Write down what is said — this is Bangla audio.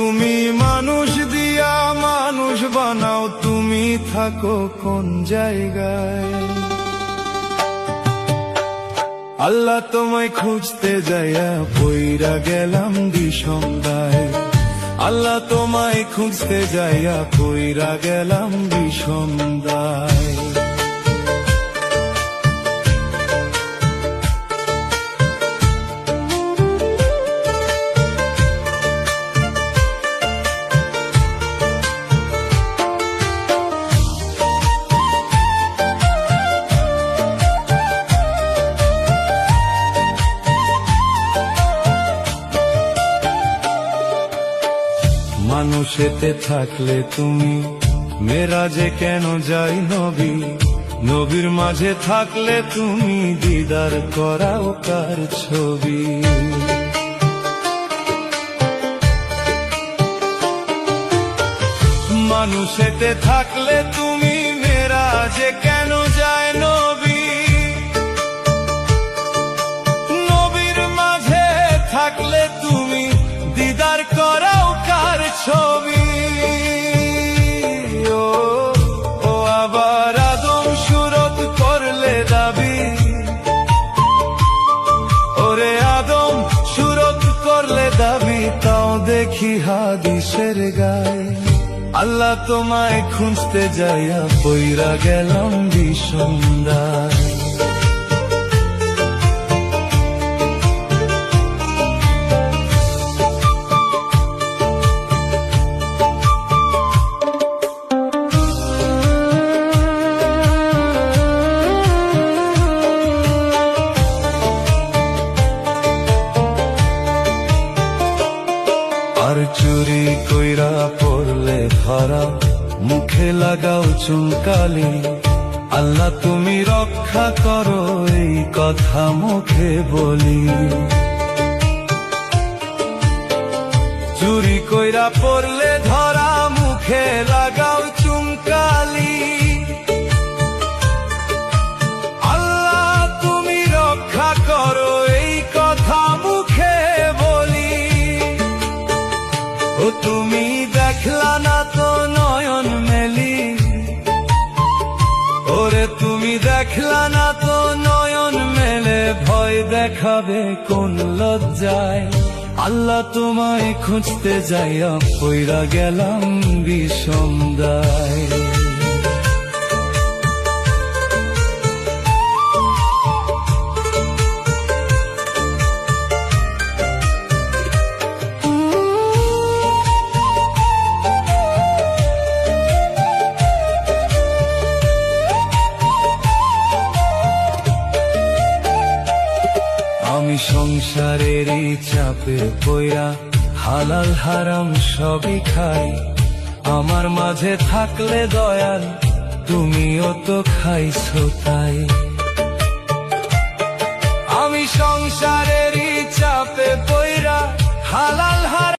তুমি মানুষ দিয়া মানুষ বানাও, তুমি থাকো কোন জায়গায়? আল্লাহ তোমায় খুঁজতে যাইয়া পইরা গেলাম বিষমদায়। আল্লাহ তোমায় খুঁজতে যাইয়া পইরা গেলাম বিষমদায়। মানুষেতে থাকলে তুমি মেরাজে কেন যাই নবী? নবীর মাঝে থাকলে তুমি দিদার করাও কার ছবি? মানুষেতে থাকলে তুমি মেরাজে কেন যায় নবী? নবীর মাঝে থাকলে তুমি দিদার করাও কার ছবি? ও আবার আদম সুরত করলে দাবি, ওরে আদম সুরত করলে দাবি, তাও দেখি হাদিসের গায়ে। আল্লাহ তোমায় খুঁজতে যাইয়া পইরা গেলাম বিষমদায়। আর চুরি কইরা পড়লে ধরা, মুখে লাগাও চুনকালি। আল্লাহ তুমি রক্ষা করো, এই কথা মুখে বলি। চুরি কইরা পড়লে ধরা, মুখে লাগাও চুনকালি। আল্লাহ তুমি রক্ষা করো, এই কথা মুখে বলি। ও তুমি দেখলা না তো নয়ন মেলি, ওরে তুমি দেখলা না তো নয়ন মেলে, ভয় দেখাবে কোন লজ্জায়? আল্লাহ তোমায় খুঁজতে যাইয়া পইরা গেলাম বিষমদায়। আমি সংসারেরই চাপে পইরা হালাল হারাম সবই খাই। আমার মাঝে থাকলে দয়াল তুমিও তো খাইছো তাই। আমি সংসারেরই চাপে পইরা হালাল হারাম